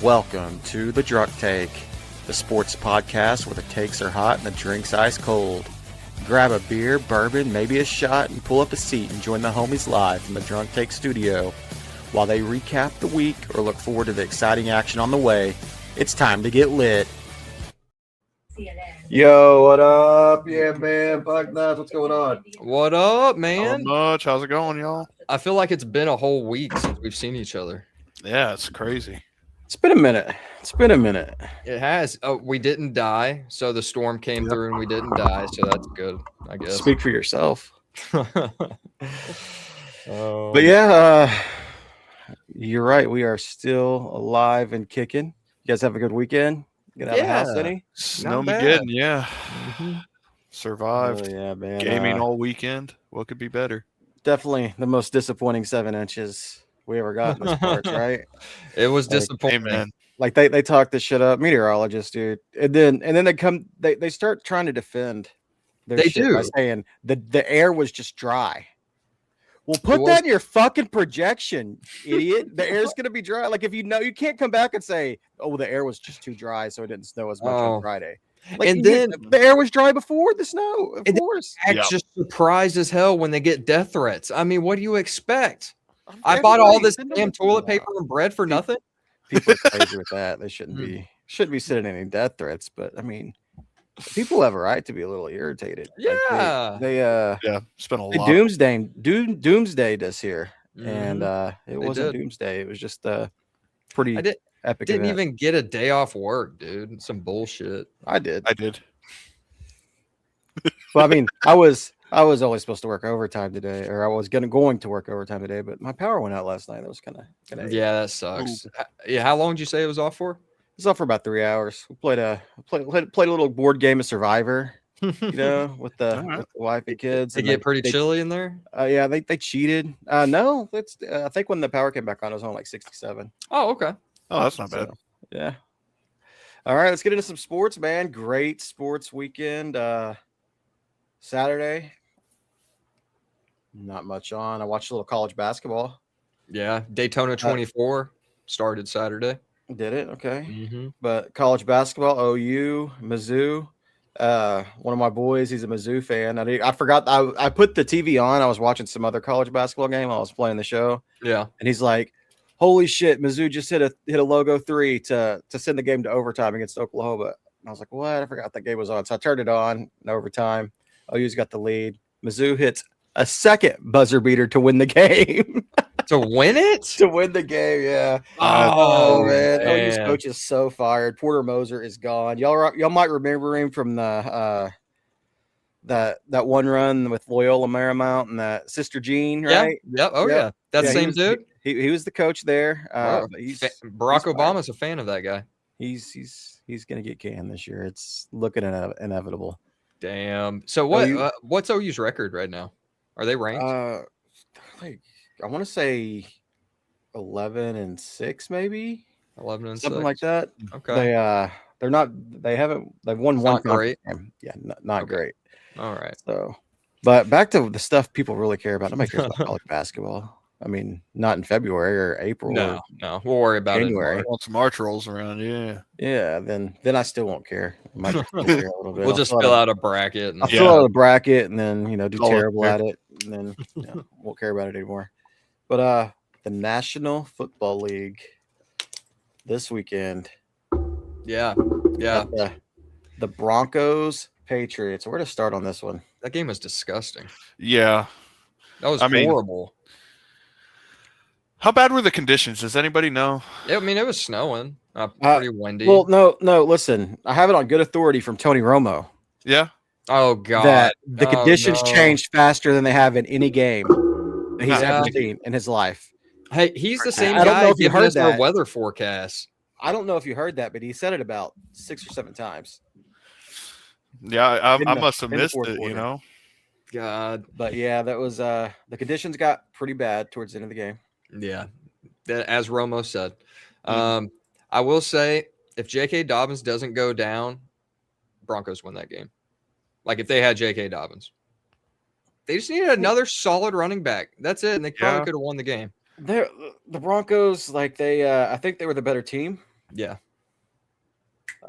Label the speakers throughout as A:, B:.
A: Welcome to The Drunk Take, the sports podcast where the takes are hot and the drinks ice cold. Grab a beer, bourbon, maybe a shot, and pull up a seat and join the homies live from the Drunk Take studio. While they recap the week or look forward to the exciting action on the way, it's time to get lit.
B: Yo, what up? Yeah, man. Fuck nuts. What's going on?
C: What up, man?
D: Not much. How's it going, y'all?
C: I feel like it's been a whole week since we've seen each other.
D: Yeah, it's crazy.
A: It's been a minute.
C: It has. Oh, we didn't die, so the storm came through and we didn't die, so that's good, I guess.
A: Speak for yourself.
C: But
A: But yeah, you're right. We are still alive and kicking. You guys have a good weekend? Get out of the house
C: Yeah.
A: any?
D: Snowmageddon, yeah.
C: Mhm.
D: Survived.
A: Oh, yeah, man.
D: Gaming all weekend. What could be better?
A: Definitely the most disappointing 7 inches we ever got in this March, right?
C: It was
A: Like,
C: disappointing.
D: Amen.
A: Like they talk this shit up, meteorologists, dude. And then they start trying to defend their
C: They
A: shit by
C: do.
A: saying the air was just dry. Well, put
C: was-
A: that in your fucking projection, idiot. The air's gonna be dry. Like if you know, you can't come back and say, "Oh, the air was just too dry, so it didn't snow as much
C: Oh.
A: on Friday." Like,
C: And then-
A: the air was dry before the snow, of
C: And then-
A: course.
C: Act's just surprised as hell when they get death threats. I mean, what do you expect? I
A: Everybody-
C: bought all this
A: send
C: damn
A: them-
C: toilet paper and bread for nothing.
A: People are crazy with that. They shouldn't
C: Hmm.
A: be sending any death threats. But I mean, people have a right to be a little irritated. Like,
C: Yeah.
A: they
D: Yeah, it's been a
A: They
D: lot.
A: doomsday this here, and
C: Mhm.
A: it
C: They
A: wasn't
C: did.
A: doomsday. It was just a pretty
C: I
A: epic.
C: didn't
A: event.
C: even get a day off work, dude. Some bullshit.
A: I did.
D: I did.
A: Well, I mean, I was always supposed to work overtime today, or I was going to work overtime today, but my power went out last night. That was kind of
C: Yeah, that sucks. Yeah, how long did you say it was off for?
A: It was off for about 3 hours. We played a little board game of Survivor, you know, with the,
D: All right.
A: with the wife and kids.
C: They
A: and
C: get pretty chilly in there.
A: Yeah, they cheated. No, that's I think when the power came back on, it was on like 67.
C: Oh, okay.
D: Oh, that's not bad.
A: So, yeah. All right, let's get into some sports, man. Great sports weekend. Saturday, not much on. I watched a little college basketball.
C: Yeah, Daytona 24 started Saturday.
A: Did it? Okay.
C: Mm-hmm.
A: But college basketball, OU, Mizzou. One of my boys, he's a Mizzou fan. I forgot. I put the TV on. I was watching some other college basketball game while I was playing the show,
C: Yeah.
A: and he's like, "Holy shit, Mizzou just hit a logo 3 to send the game to overtime against Oklahoma." And I was like, "What? I forgot that game was on." So I turned it on in overtime. OU's got the lead. Mizzou hits a second buzzer beater to win the game.
C: To win it?
A: To win the game, yeah.
C: Oh,
A: man, OU's
C: man.
A: coach is so fired. Porter Moser is gone. Y'all might remember him from the that one run with Loyola Marymount and that Sister Jean,
C: Yeah.
A: right?
C: Yep. Oh,
A: Yep.
C: yeah. That's
A: Yeah,
C: the
A: he
C: same
A: was-
C: dude.
A: He was the coach there.
C: Oh,
A: But he's
C: Barack
A: fired.
C: Obama's a fan of that guy.
A: he's gonna get canned this year. It's looking inevitable.
C: Damn. So what?
A: OU
C: What's OU's record right now? Are they ranked?
A: Like I want to say 11-6, maybe
C: 11 and
A: something
C: 6.
A: like that.
C: Okay.
A: They're not. They've won
C: It's
A: one
C: not great.
A: conference game. Yeah, not
C: Okay.
A: great.
C: All right.
A: So, but back to the stuff people really care about. Nobody cares about college basketball. I mean, not in February or April.
C: No,
A: Or,
C: no. We'll worry about
A: January.
C: it. in
D: Once March rolls around, yeah.
A: yeah, then I still won't care. I might just care a little bit.
C: We'll
A: I'll
C: just
A: fill
C: fill out a bracket. And
A: I'll
D: Yeah.
A: fill out a bracket and then do
D: Call it
A: terrible
D: there.
A: at it, and then won't care about it anymore. But the National Football League this weekend.
C: Yeah. Yeah.
A: got the Broncos Patriots. Where to start on this one?
C: That game was disgusting.
D: Yeah.
C: That was
D: I mean-
C: horrible.
D: How bad were the conditions? Does anybody know?
C: I mean, it was snowing. Pretty windy.
A: Well, no. Listen, I have it on good authority from Tony Romo
D: Yeah.
C: oh god.
A: that the
C: Oh,
A: conditions
C: no.
A: changed faster than they have in any game that he's
C: Yeah.
A: ever seen in his life.
C: Hey, he's the same
A: I don't know
C: guy
A: if you
C: giving
A: heard
C: us our
A: that.
C: weather forecast.
A: I don't know if you heard that, but he said it about 6 or 7 times.
D: Yeah,
A: In
D: I
A: the-
D: must have
A: in the
D: missed
A: fourth
D: it,
A: quarter.
D: you know?
C: God.
A: But yeah, that was the conditions got pretty bad towards the end of the game.
C: Yeah. As Romo said.
A: Mm-hmm.
C: I will say if J.K. Dobbins doesn't go down, Broncos win that game. Like if they had J.K. Dobbins. They just needed another solid running back. That's it. And they probably
D: Yeah.
C: could have won the game.
A: The Broncos, like I think they were the better team.
C: Yeah.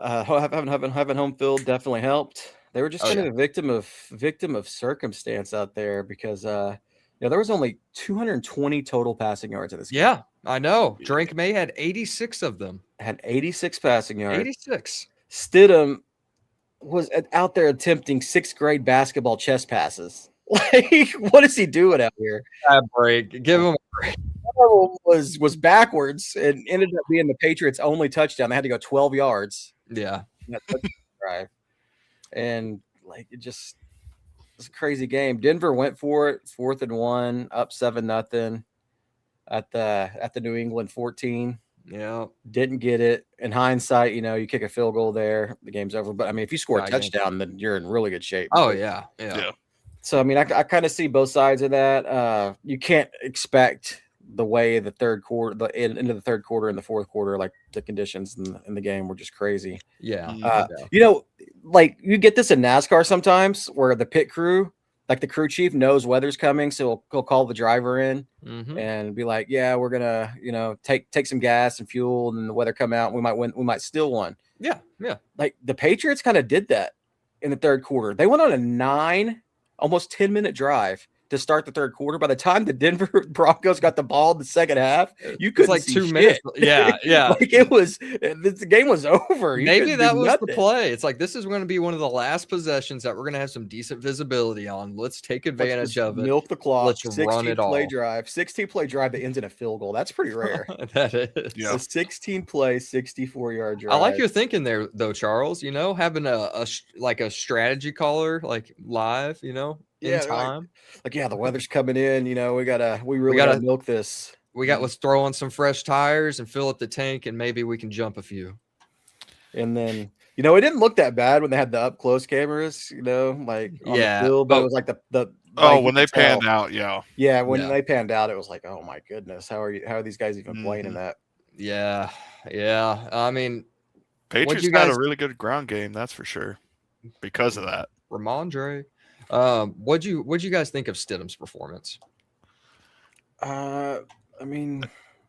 B: Having home field definitely helped. They were just
C: Oh,
B: kind of a victim of circumstance out there because there was only 220 total passing yards in this game.
C: Yeah, I know. Drake May had 86 of them.
B: Had 86 passing yards.
C: 86.
B: Stidham was out there attempting 6th grade basketball chest passes. Like, what is he doing out here?
C: Break. Give him a break.
B: Was backwards and ended up being the Patriots' only touchdown. They had to go 12 yards.
C: Yeah.
B: That drive. And like it's a crazy game. Denver went for it, 4th and 1, up 7-0 at the New England 14.
C: Yeah.
B: Didn't get it. In hindsight, you kick a field goal there, the game's over. But I mean, if you score a
C: Yeah,
B: touchdown, then you're in really good shape.
C: Oh yeah. Yeah.
B: So I mean, I kind of see both sides of that. You can't expect the way the third quarter, into the third quarter and the fourth quarter, like the conditions in the game were just crazy.
C: Yeah.
B: Like you get this in NASCAR sometimes where the pit crew, like the crew chief knows weather's coming. So he'll call the driver in and be like, yeah, we're going to, take some gas and fuel and the weather come out. And we might win. We might steal one.
C: Yeah. Yeah.
B: Like the Patriots kind of did that in the third quarter. They went on a almost 10-minute drive to start the third quarter. By the time the Denver Broncos got the ball in the second half, you could
C: like
B: see
C: 2
B: shit.
C: minutes. Yeah. Yeah.
B: Like the game was over.
C: Maybe that was the play. It's like, this is going to be one of the last possessions that we're going to have some decent visibility on. Let's take advantage of it.
B: Milk the clock.
C: Let's run it all.
B: 16-play drive that ends in a field goal. That's pretty rare.
C: That is.
B: Yeah. A 16-play, 64-yard drive.
C: I like your thinking there, though, Charles. Having a strategy caller like live, in time.
B: Like the weather's coming in. We really gotta milk this.
C: Let's throw on some fresh tires and fill up the tank, and maybe we can jump a few.
B: And then it didn't look that bad when they had the up close cameras. Like on the field, but it was like the
D: when they panned out,
B: when they panned out, it was like, oh my goodness, how are these guys even playing in that?
C: Yeah. I mean,
D: Patriots had a really good ground game, that's for sure, because of that.
C: Ramondre. What'd you guys think of Stidham's performance?
B: I mean,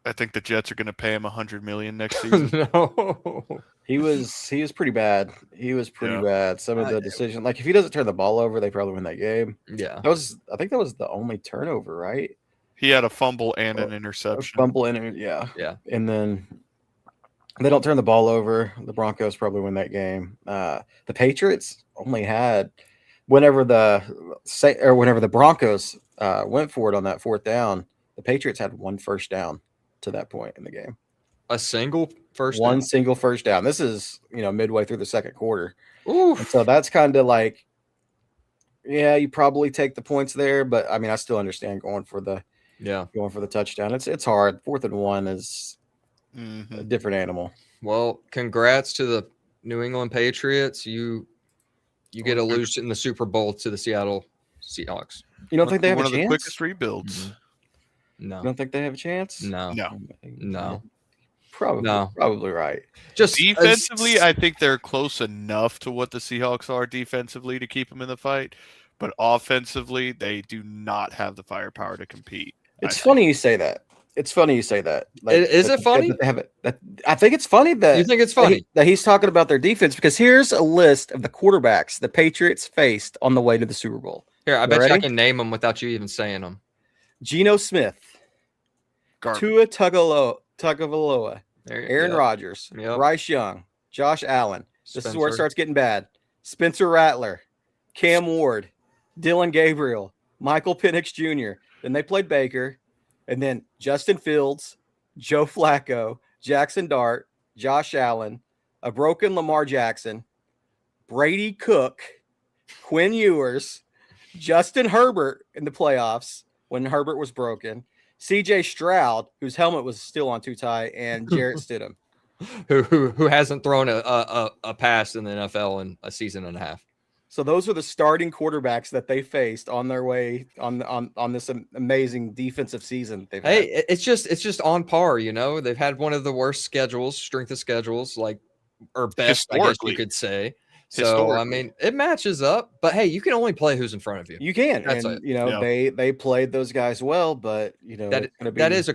D: I think the Jets are going to pay him $100 million next season.
C: No,
B: he was pretty bad. He was pretty bad. Some of the decision, like if he doesn't turn the ball over, they probably win that game.
C: Yeah,
B: I think that was the only turnover, right?
D: He had a fumble and an interception.
B: Yeah. And then they don't turn the ball over. The Broncos probably win that game. The Patriots only had whenever the Broncos went for it on that 4th down, the Patriots had one first down to that point in the game.
C: A single first
B: down.
C: Single
B: first down. This is, midway through the second quarter.
C: Oof.
B: And so that's kind of like, you probably take the points there, but I mean, I still understand going for the touchdown. It's hard. 4th and 1 is a different animal.
C: Well, congrats to the New England Patriots. You get a lose in the Super Bowl to the Seattle Seahawks.
B: You don't think they have a chance?
D: One of the quickest rebuilds.
C: No.
B: You don't think they have a chance?
C: No.
B: Probably right.
C: Just
D: defensively, I think they're close enough to what the Seahawks are defensively to keep them in the fight, but offensively, they do not have the firepower to compete.
B: It's funny you say that. Like,
C: is it funny?
B: That they have it. I think it's funny that
C: you think it's funny
B: that he's talking about their defense, because here's a list of the quarterbacks the Patriots faced on the way to the Super Bowl.
C: Here, I bet you I can name them without you even saying them.
B: Geno Smith, Tua Tagovailoa, Aaron Rodgers, Bryce Young, Josh Allen. This is where it starts getting bad. Spencer Rattler, Cam Ward, Dylan Gabriel, Michael Penix Jr. Then they played Baker. And then Justin Fields, Joe Flacco, Jackson Dart, Josh Allen, a broken Lamar Jackson, Brady Cook, Quinn Ewers, Justin Herbert in the playoffs when Herbert was broken, CJ Stroud, whose helmet was still on too tight, and Jarrett Stidham,
C: who hasn't thrown a pass in the NFL in a season and a half.
B: So those are the starting quarterbacks that they faced on their way on this amazing defensive season they've had.
C: Hey, it's just on par, They've had one of the worst strength of schedules, or best, I guess you could say. So I mean, it matches up. But hey, you can only play who's in front of you.
B: You can, they played those guys well, but
C: that's a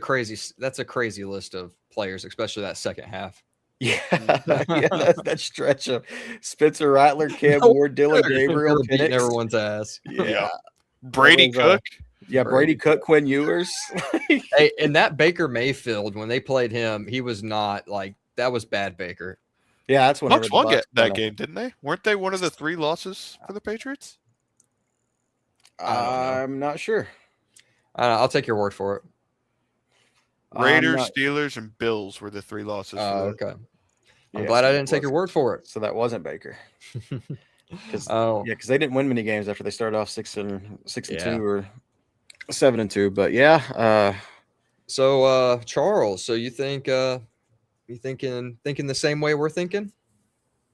C: crazy list of players, especially that second half.
B: Yeah, that stretch of Spencer Rattler, Cam Ward, Dylan Gabriel,
C: beating everyone's ass.
B: Yeah.
D: Brady Cook.
B: Brady Cook, Quinn Ewers.
C: Hey, and that Baker Mayfield, when they played him, he was not like that was bad Baker.
B: Yeah, that's when
D: Bucks won that game, didn't they? Weren't they one of the 3 losses for the Patriots?
B: I'm not sure.
C: I'll take your word for it.
D: Raiders, Steelers, and Bills were the 3 losses.
C: Okay. I'm glad I didn't take your word for it.
B: So that wasn't Baker. Because they didn't win many games after they started off 6-2 or 7-2. But yeah.
C: So Charles, so you think you thinking the same way we're thinking?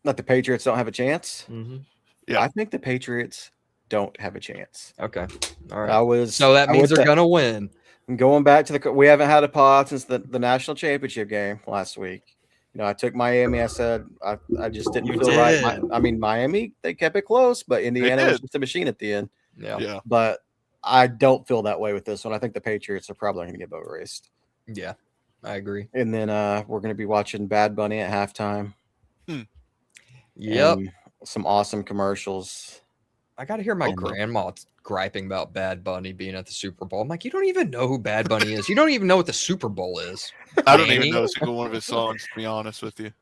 B: That the Patriots don't have a chance?
C: Mm-hmm.
B: Yeah, I think the Patriots don't have a chance.
C: Okay, all right.
B: So
C: that means they're gonna win.
B: Going back to we haven't had a pod since the national championship game last week. I took Miami. I said I just didn't feel right. Miami, they kept it close, but Indiana was just a machine at the end.
C: Yeah.
B: But I don't feel that way with this one. I think the Patriots are probably going to get boat raced.
C: Yeah, I agree.
B: And then we're going to be watching Bad Bunny at halftime.
C: Yep.
B: Some awesome commercials.
C: I got to hear my grandma griping about Bad Bunny being at the Super Bowl. I'm like, you don't even know who Bad Bunny is. You don't even know what the Super Bowl is.
D: I don't even know a single one of his songs, to be honest with you.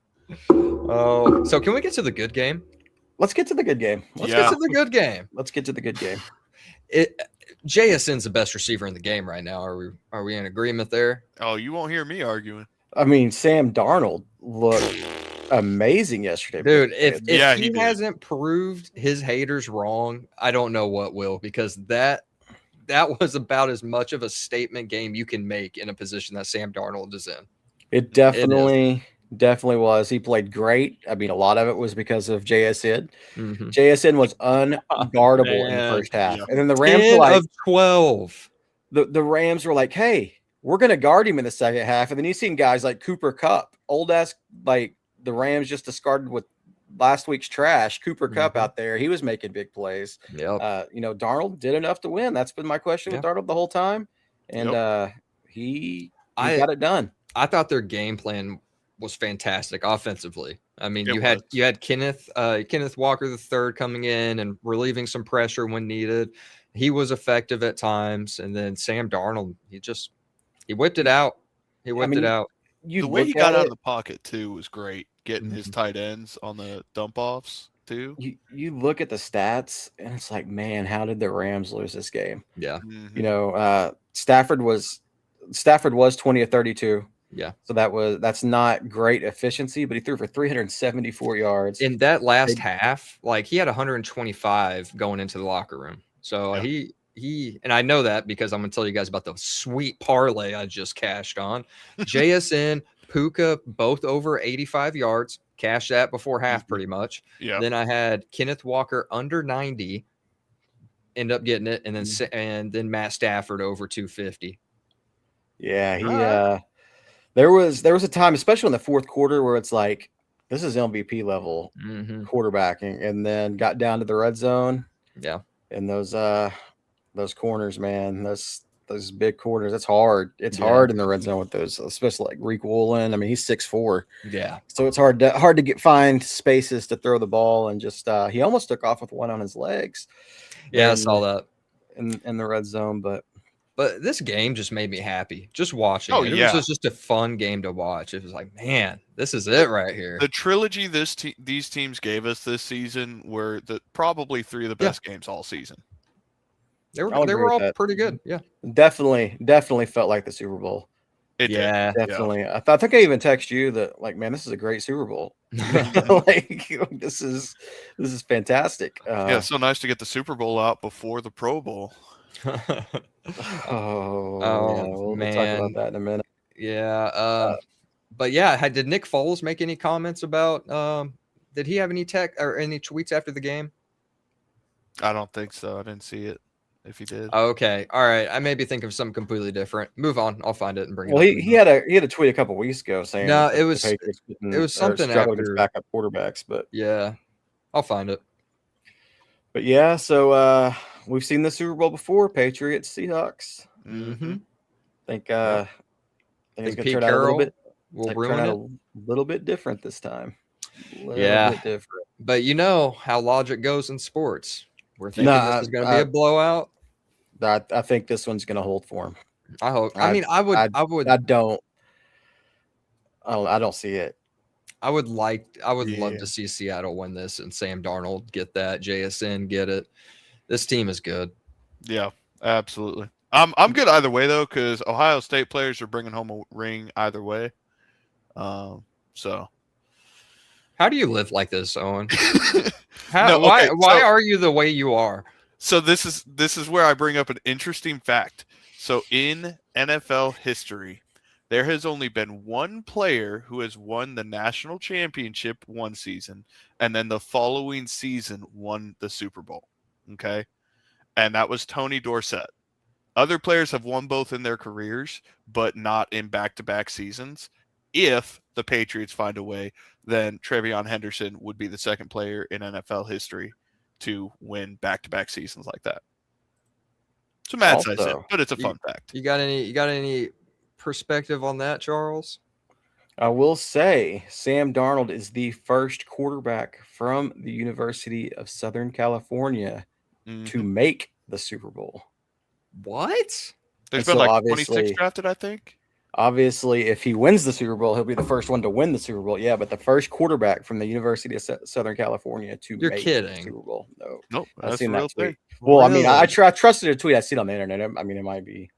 C: Oh, so can we get to the good game?
B: Let's get to the good game.
C: Let's get to the good game. JSN's the best receiver in the game right now. Are we in agreement there?
D: Oh, you won't hear me arguing.
B: I mean, Sam Darnold looked amazing yesterday.
C: Dude, if he hasn't proved his haters wrong, I don't know what will, because that was about as much of a statement game you can make in a position that Sam Darnold is in.
B: It definitely was. He played great. I mean, a lot of it was because of JSN.
C: Mm-hmm.
B: JSN was unguardable in the first half. And then the Rams
C: 10 of 12.
B: The Rams were like, hey, we're going to guard him in the second half. And then you've seen guys like Cooper Kupp, old ass, like the Rams just discarded with last week's trash. Cooper Kupp out there, he was making big plays.
C: Yep.
B: Darnold did enough to win. That's been my question with Darnold the whole time. And he got it done.
C: I thought their game plan was fantastic offensively. I mean, you had Kenneth Walker III coming in and relieving some pressure when needed. He was effective at times, and then Sam Darnold, he whipped it out. He whipped it out.
D: The way he got out of the pocket too was great. Getting his tight ends on the dump offs too.
B: You look at the stats and it's like, man, how did the Rams lose this game?
C: Yeah.
B: Mm-hmm. Stafford was 20 of 32.
C: Yeah.
B: So that's not great efficiency, but he threw for 374 yards.
C: In that last half, like he had 125 going into the locker room. So he and I know that because I'm going to tell you guys about the sweet parlay I just cashed on. JSN, Puka, both over 85 yards. Cashed that before half pretty much.
D: Yeah.
C: Then I had Kenneth Walker under 90, end up getting it, and then Matt Stafford over 250.
B: Yeah, there was a time, especially in the fourth quarter, where it's like, this is MVP level quarterbacking, and then got down to the red zone.
C: Yeah.
B: And those corners, man, those big corners, it's hard. It's hard in the red zone with those, especially like Reek Woolen. I mean, he's 6'4".
C: Yeah.
B: So it's hard to find spaces to throw the ball, and just he almost took off with one on his legs.
C: Yeah, I saw that
B: in the red zone, but
C: this game just made me happy just watching it. It was just a fun game to watch. It was like, man, this is it right here.
D: The trilogy these teams gave us this season were probably 3 of the best games all season.
C: They were all pretty good. Yeah.
B: Definitely felt like the Super Bowl.
C: Definitely.
B: Yeah. I think I even text you that, like, man, this is a great Super Bowl. Like, this is fantastic.
D: So nice to get the Super Bowl out before the Pro Bowl.
B: We'll talk about that in a minute.
C: Yeah. But yeah, did Nick Foles make any comments about? Did he have any any tweets after the game?
D: I don't think so. I didn't see it. If he did.
C: Okay. All right. I maybe think of something completely different. Move on. I'll find it and bring it up.
B: Well, he had a tweet a couple weeks ago saying
C: it was something after
B: backup quarterbacks, but
C: yeah, I'll find it.
B: But yeah, so we've seen the Super Bowl before, Patriots, Seahawks.
C: Mm-hmm.
B: I think he's gonna
C: Pete
B: turn out a little bit.
C: will ruin it.
B: A little bit different this time.
C: Bit different. But you know how logic goes in sports. We're thinking this is going to be a blowout.
B: I think this one's going to hold for him.
C: I hope. I
B: don't see it.
C: I would love to see Seattle win this and Sam Darnold get that, JSN get it. This team is good.
D: Yeah, absolutely. I'm good either way though, because Ohio State players are bringing home a ring either way. So,
C: how do you live like this, Owen? Why are you the way you are?
D: So this is where I bring up an interesting fact. So in NFL history, there has only been one player who has won the national championship one season, and then the following season won the Super Bowl. Okay, and that was Tony Dorsett. Other players have won both in their careers, but not in back-to-back seasons. If the Patriots find a way, then TreVeyon Henderson would be the second player in NFL history to win back-to-back seasons like that. It's a mad size, but it's a fun fact.
C: You got any perspective on that, Charles?
B: I will say Sam Darnold is the first quarterback from the University of Southern California to make the Super Bowl.
C: What?
D: There's been like 26 drafted, I think.
B: Obviously, if he wins the Super Bowl, he'll be the first one to win the Super Bowl. Yeah, but the first quarterback from the University of Southern California to make the Super Bowl.
D: Nope. I've seen that tweet.
B: Well, really? I mean, I trusted a tweet I seen on the internet. I mean, it might be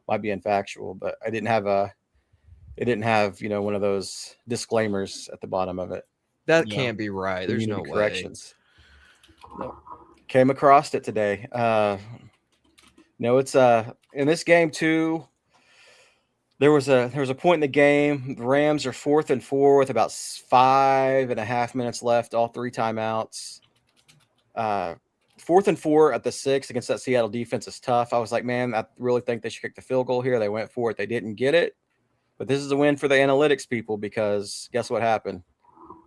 B: infactual, but it didn't have one of those disclaimers at the bottom of it.
C: That can't be right. There's no corrections.
B: No. Came across it today. No, it's in this game too. There was a point in the game. The Rams are 4th and 4 with about 5.5 minutes left. All 3 timeouts. 4th and 4 at the 6 against that Seattle defense is tough. I was like, man, I really think they should kick the field goal here. They went for it. They didn't get it. But this is a win for the analytics people because guess what happened?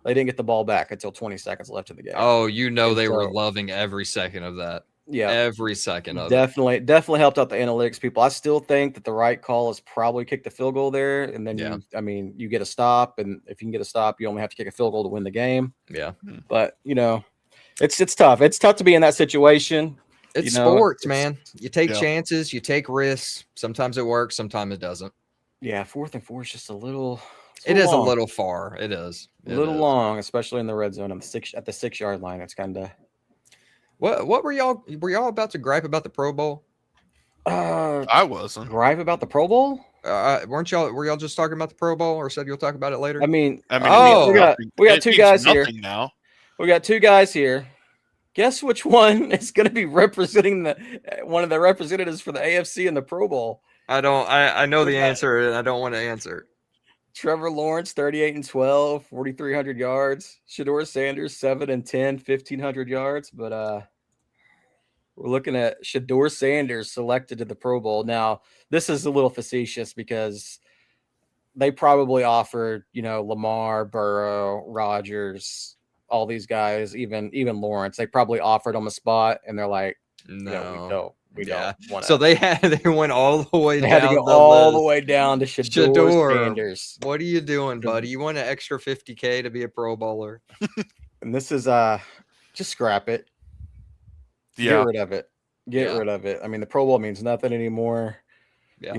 B: They didn't get the ball back until 20 seconds left in the game.
C: Oh, they were loving every second of that.
B: Yeah,
C: every second of
B: it. Definitely helped out the analytics people. I still think that the right call is probably kick the field goal there, and then you get a stop, and if you can get a stop, you only have to kick a field goal to win the game.
C: Yeah,
B: but it's tough. It's tough to be in that situation.
C: It's sports, man. You take chances, you take risks. Sometimes it works, sometimes it doesn't.
B: Yeah, 4th and 4 is just a little.
C: It is a little far. It is
B: a little long, especially in the red zone. At the 6-yard line, it's kind of.
C: What were y'all about to gripe about the Pro Bowl?
D: I wasn't.
B: Gripe about the Pro Bowl?
C: Were y'all just talking about the Pro Bowl, or said you'll talk about it later?
B: I mean, we got 2 guys here
D: now.
B: We got 2 guys here. Guess which one is going to be representing one of the representatives for the AFC in the Pro Bowl?
C: I know the answer, and I don't want to answer.
B: Trevor Lawrence, 38-12, 4,300 yards. Shedeur Sanders, 7-10, 1,500 yards. But we're looking at Shedeur Sanders selected to the Pro Bowl. Now, this is a little facetious because they probably offered, Lamar, Burrow, Rodgers, all these guys, even Lawrence. They probably offered them a spot, and they're like, no. We don't want to.
C: So they went all the way down.
B: They had to go all the way down to Shedeur Sanders.
C: What are you doing, buddy? You want an extra $50K to be a Pro Bowler?
B: And this is just scrap it.
D: Yeah.
B: Get rid of it. Get rid of it. I mean, the Pro Bowl means nothing anymore.
C: Yeah.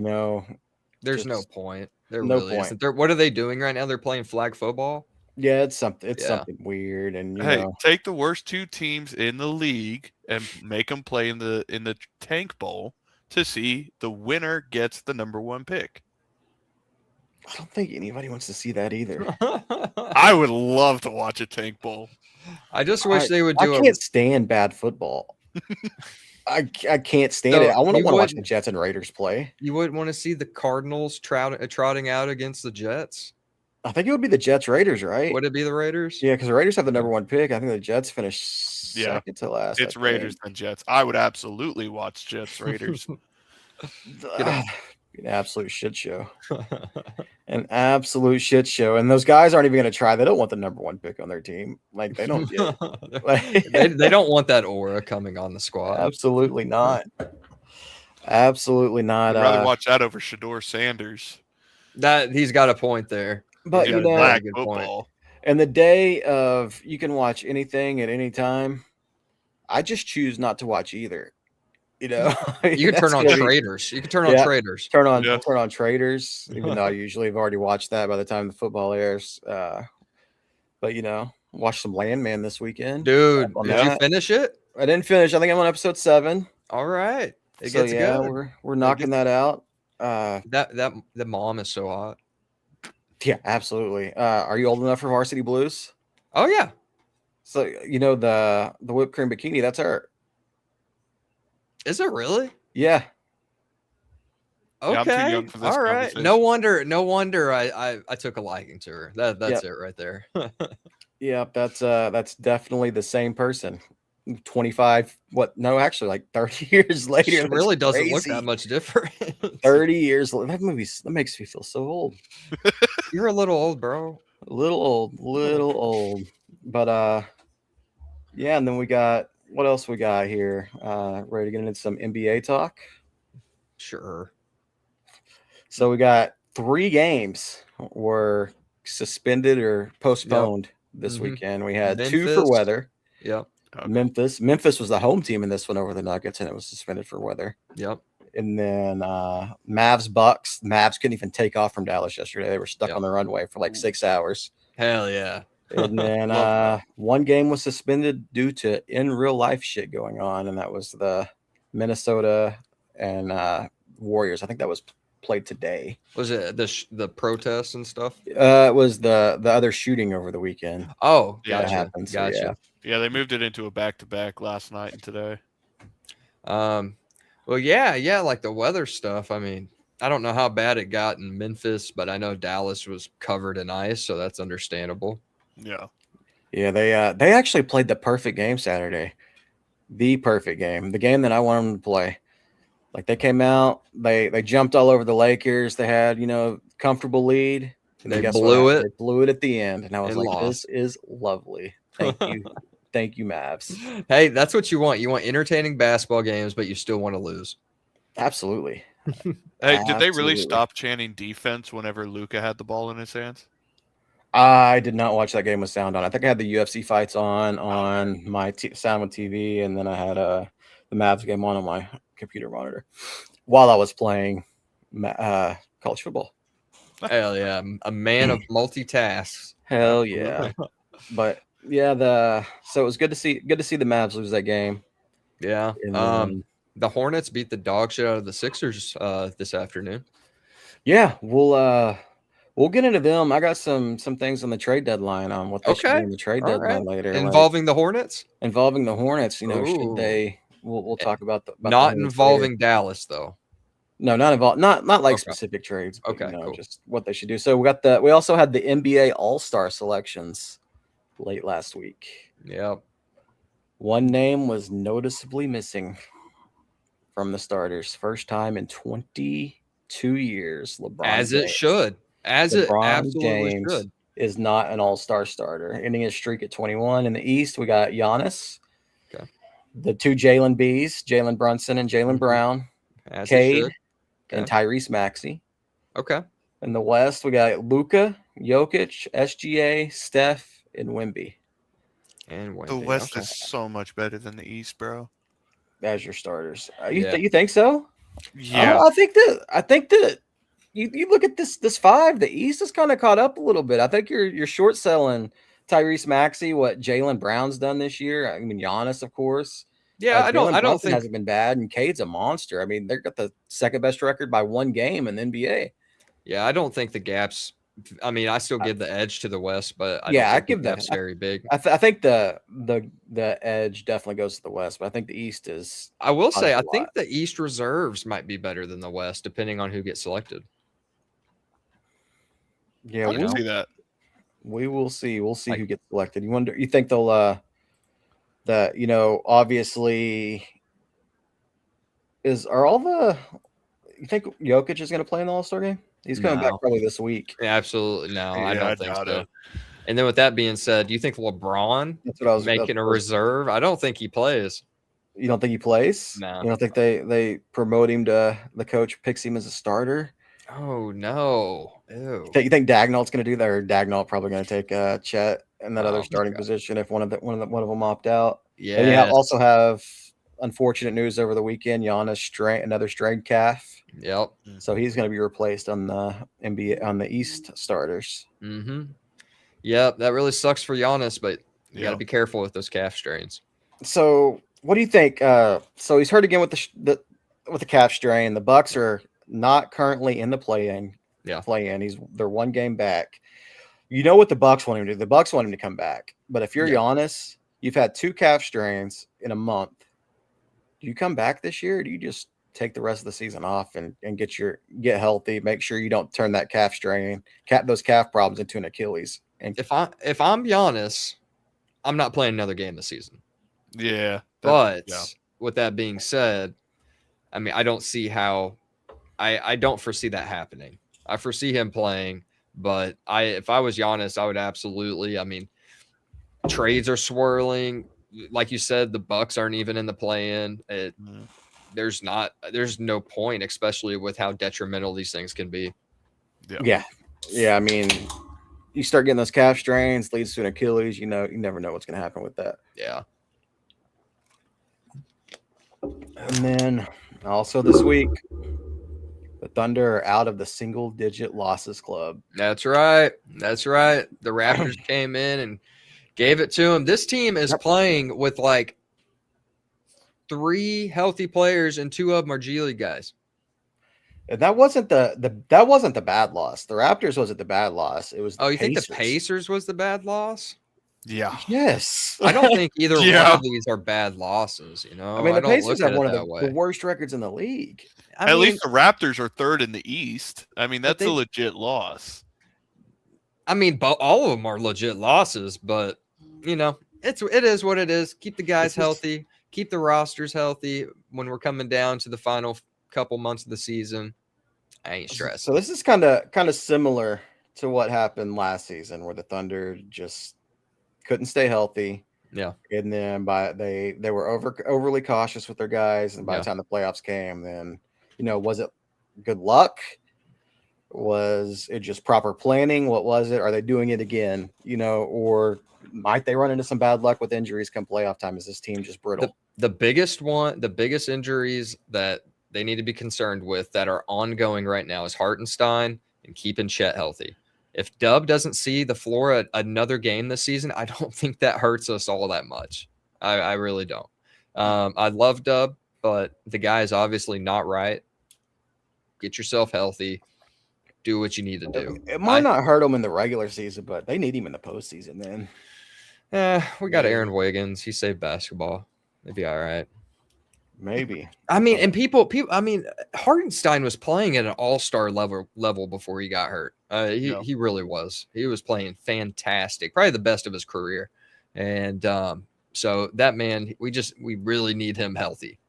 C: There's no point. There
B: no
C: really
B: point.
C: Isn't. What are they doing right now? They're playing flag football.
B: Yeah, it's something weird. And
D: take the worst 2 teams in the league and make them play in the Tank Bowl to see the winner gets the number 1 pick.
B: I don't think anybody wants to see that either.
D: I would love to watch a Tank Bowl.
C: I just wish they would do.
B: I can't stand bad football. I can't stand it. I want to watch the Jets and Raiders play.
C: You wouldn't want to see the Cardinals trotting out against the Jets?
B: I think it would be the Jets Raiders, right?
C: Would it be the Raiders?
B: Yeah, because the Raiders have the number 1 pick. I think the Jets finished second to last.
D: It's Raiders and Jets. I would absolutely watch Jets Raiders.
B: An absolute shit show. An absolute shit show. And those guys aren't even going to try. They don't want the number 1 pick on their team. Like, they don't get
C: it. They don't want that aura coming on the squad.
B: Absolutely not. Absolutely not.
D: I'd rather watch that over Shedeur Sanders.
C: That he's got a point there.
B: But
C: you
B: know,
D: flag
C: good
D: football.
C: point.
B: And the day of you can watch anything at any time, I just choose not to watch either. You know,
C: you can turn on Traders. You can turn on Traders.
B: Turn on Traders. Even though I usually have already watched that by the time the football airs. But you know, watch some Landman this weekend,
C: dude. Did you finish it?
B: I didn't finish. I think I'm on episode 7.
C: All right,
B: it gets good. We're knocking that out.
C: The mom is so hot.
B: Yeah, absolutely. Are you old enough for Varsity Blues?
C: Oh yeah.
B: So you know the whipped cream bikini, that's her.
C: Is it really?
B: Yeah.
C: Okay. Yeah, I'm too young for this. All right. No wonder I took a liking to her. That's it right there.
B: Yeah, that's definitely the same person. 25 actually like 30 years later.
C: It really doesn't look that much different.
B: 30 years that makes me feel so old.
C: You're a little old, bro.
B: A little old. But yeah, and then we got what else we got here? Ready to get into some NBA talk?
C: Sure.
B: So we got 3 games were suspended or postponed this weekend. We had Memphis. 2 for weather.
C: Yep.
B: Okay. Memphis was the home team in this one over the Nuggets, and it was suspended for weather.
C: Yep.
B: And then Mavs Bucks. Mavs couldn't even take off from Dallas yesterday. They were stuck on the runway for like 6 hours.
C: Hell yeah.
B: And then one game was suspended due to in real life shit going on, and that was the Minnesota and Warriors. I think that was played today.
C: Was it the protests and stuff?
B: It was the other shooting over the weekend.
C: Oh,
B: gotcha.
C: Gotcha.
D: Yeah, they moved it into a back-to-back last night and today.
C: Well, yeah, like the weather stuff. I mean, I don't know how bad it got in Memphis, but I know Dallas was covered in ice, so that's understandable.
D: Yeah.
B: Yeah, they actually played the perfect game Saturday. The perfect game. The game that I wanted them to play. Like they came out, they jumped all over the Lakers. They had, comfortable lead.
C: And they blew it.
B: They blew it at the end. And I was like, this is lovely. Thank you. Thank you, Mavs.
C: Hey, that's what you want. You want entertaining basketball games, but you still want to lose.
B: Absolutely.
D: Hey, did they really stop chanting defense whenever Luka had the ball in his hands?
B: I did not watch that game with sound on. I think I had the UFC fights on my sound with TV, and then I had the Mavs game on my computer monitor while I was playing college football.
C: Hell yeah, a man of multitasks.
B: Hell yeah. But yeah, so it was good to see the Mavs lose that game.
C: Yeah. The Hornets beat the dog shit out of the Sixers this afternoon.
B: Yeah, we'll get into them. I got some things on the trade deadline on what they should do in the trade deadline later.
C: Involving the Hornets?
B: Involving the Hornets, should they we'll talk about
C: not involving Dallas though.
B: No, not involved. Not like specific trades. But, cool. Just what they should do. So we also had the NBA All-Star selections late last week.
C: Yep.
B: One name was noticeably missing from the starters. First time in 22 years. LeBron
C: As
B: James.
C: It should. As LeBron it absolutely
B: James
C: should.
B: Is not an all-star starter. Ending his streak at 21. In the East, we got Giannis.
C: Okay.
B: The 2 Jalen B's, Jalen Brunson and Jalen Brown.
C: As
B: Cade and Tyrese Maxey.
C: Okay.
B: In the West, we got Luka, Jokic, SGA, Steph, and Wemby.
D: The West is so much better than the East, bro.
B: As your starters. You think so?
D: Yeah.
B: I think that you look at this 5, the East has kind of caught up a little bit. I think you're short selling Tyrese Maxey, what Jaylen Brown's done this year. I mean, Giannis, of course.
C: Yeah, I don't think
B: hasn't been bad, and Cade's a monster. I mean, they've got the second best record by 1 game in the NBA.
C: Yeah, I don't think the gaps. I mean, I still give the edge to the West, but
B: I give
C: the gaps very big.
B: I think the edge definitely goes to the West, but I think the East is.
C: I will say, I think the East reserves might be better than the West, depending on who gets selected.
B: Yeah,
D: we'll see that.
B: We will see. We'll see who gets selected. You think they'll obviously you think Jokic is going to play in the All-Star game? He's coming back probably this week.
C: Yeah, absolutely. No, I don't think so. And then with that being said, do you think LeBron making a reserve? I don't think he plays.
B: You don't think he plays?
C: No.
B: You don't think they promote him to the coach picks him as a starter?
C: Oh no! Ew.
B: You think Dagnall's going to do that, or Dagnall probably going to take Chet in that other starting
C: God.
B: position if one of them opt out?
C: Yeah.
B: And you also have unfortunate news over the weekend. Giannis another strained calf.
C: Yep.
B: So he's going to be replaced on the NBA on the East starters.
C: Mm-hmm. Yep, that really sucks for Giannis, but you got to be careful with those calf strains.
B: So what do you think? So he's hurt again with the calf strain. The Bucks are not currently in the play-in.
C: Yeah.
B: They're one game back. You know what the Bucks want him to do? The Bucks want him to come back. But if you're Giannis, you've had 2 calf strains in a month. Do you come back this year, or do you just take the rest of the season off and get healthy, make sure you don't turn that those calf problems into an Achilles? And
C: if I'm Giannis, I'm not playing another game this season.
D: Yeah.
C: But with that being said, I mean, I don't see how I don't foresee that happening. I foresee him playing, but if I was Giannis, I would absolutely. I mean, trades are swirling. Like you said, the Bucks aren't even in the play-in. There's no point, especially with how detrimental these things can be.
B: Yeah. I mean, you start getting those calf strains, leads to an Achilles. You never know what's going to happen with that.
C: Yeah.
B: And then also this week, the Thunder are out of the single-digit losses club.
C: That's right. The Raptors came in and gave it to them. This team is playing with like 3 healthy players, and 2 of them are G League guys.
B: And that wasn't the bad loss. The Raptors wasn't the bad loss. It was.
C: You think the Pacers was the bad loss?
D: Yeah.
B: Yes.
C: I don't think either one of these are bad losses.
B: I mean, the Pacers have one of the worst records in the league.
D: At least the Raptors are 3rd in the East. I mean, that's a legit loss.
C: I mean, all of them are legit losses, but it is what it is. Keep the guys healthy. Keep the rosters healthy when we're coming down to the final couple months of the season. I ain't stressed.
B: So this is kind of similar to what happened last season, where the Thunder just couldn't stay healthy.
C: Yeah.
B: And then they were overly cautious with their guys, and by the time the playoffs came, then was it good luck? Was it just proper planning? What was it? Are they doing it again? Or might they run into some bad luck with injuries come playoff time? Is this team just brittle?
C: The biggest injuries that they need to be concerned with that are ongoing right now is Hartenstein and keeping Chet healthy. If Dub doesn't see the floor another game this season, I don't think that hurts us all that much. I really don't. I love Dub, but the guy is obviously not right. Get yourself healthy. Do what you need to do.
B: It might not hurt them in the regular season, but they need him in the postseason, man.
C: We got Aaron Wiggins. He saved basketball. They'd be all right.
B: Maybe.
C: I mean, and people. I mean, Hartenstein was playing at an all-star level before he got hurt. He really was. He was playing fantastic, probably the best of his career. And so that man, we really need him healthy.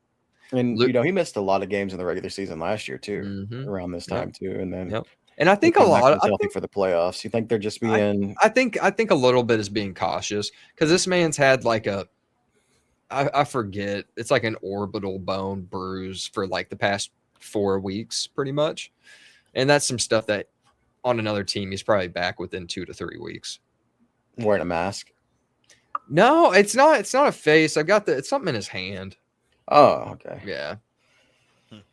B: And he missed a lot of games in the regular season last year too, around this time too. And then,
C: and I think a lot
B: for the playoffs. You think they're just being?
C: I think a little bit is being cautious because this man's had like I forget. It's like an orbital bone bruise for like the past 4 weeks, pretty much. And that's some stuff that on another team, he's probably back within 2 to 3 weeks.
B: Wearing a mask?
C: No, it's not. It's not a face. It's something in his hand.
B: Oh, okay.
C: Yeah.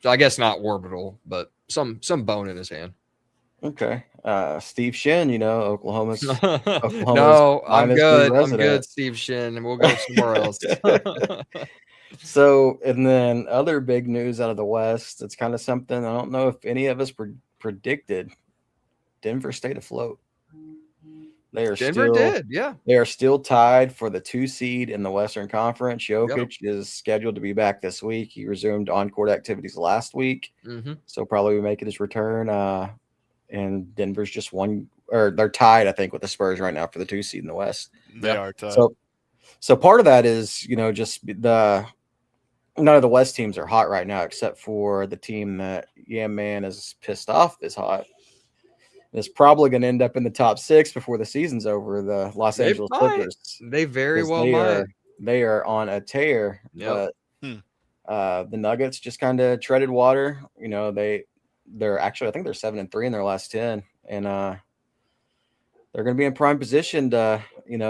C: So I guess not orbital, but some bone in his hand.
B: Okay. Steve Shin, Oklahoma's.
C: No, I'm good. I'm good, Steve Shin, and we'll go somewhere else.
B: So, and then other big news out of the West. It's kind of something I don't know if any of us predicted. Denver stayed afloat.
C: Denver did, yeah.
B: They are still tied for the 2 seed in the Western Conference. Jokic is scheduled to be back this week. He resumed on-court activities last week, so probably making his return. And Denver's just they're tied, I think, with the Spurs right now for the 2 seed in the West.
D: They are tied.
B: So part of that is, just none of the West teams are hot right now, except for the team that Man is pissed off is hot. It's probably going to end up in the top 6 before the season's over. The Los Angeles Clippers.
C: They very well might.
B: They are on a tear.
C: Yep.
B: But the Nuggets just kind of treaded water. they're actually, I think they're 7-3 in their last 10, and they're going to be in prime position to,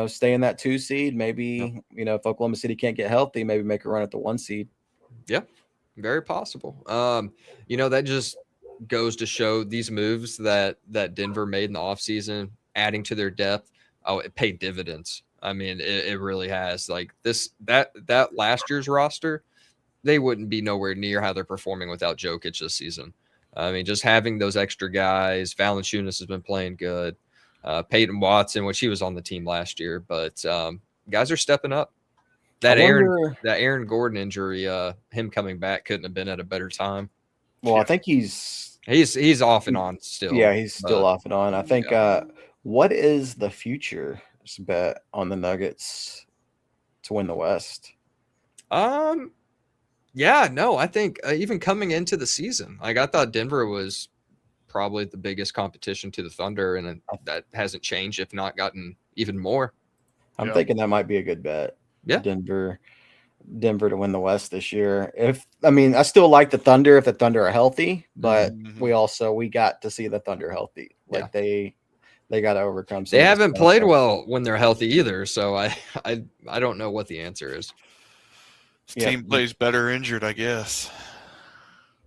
B: stay in that 2 seed. Maybe, if Oklahoma City can't get healthy, maybe make a run at the 1 seed.
C: Yeah, very possible. That just goes to show these moves that Denver made in the offseason, adding to their depth. Oh, it paid dividends. I mean, it really has. Like that last year's roster, they wouldn't be nowhere near how they're performing without Jokic this season. I mean, just having those extra guys. Valanciunas has been playing good. Peyton Watson, which he was on the team last year, but guys are stepping up. That Aaron Gordon injury, him coming back couldn't have been at a better time.
B: Well, I think he's
C: off and on still.
B: Yeah, he's still off and on. I think. What is the future bet on the Nuggets to win the West?
C: Yeah, no, I think even coming into the season, like I thought Denver was probably the biggest competition to the Thunder, and that hasn't changed, if not gotten even more.
B: I'm thinking that might be a good bet.
C: Yeah,
B: Denver to win the West this year. I still like the Thunder if the Thunder are healthy, but we got to see the Thunder healthy. Like they got to overcome.
C: They haven't played well when they're healthy either, so I don't know what the answer is.
D: This team plays better injured, I guess.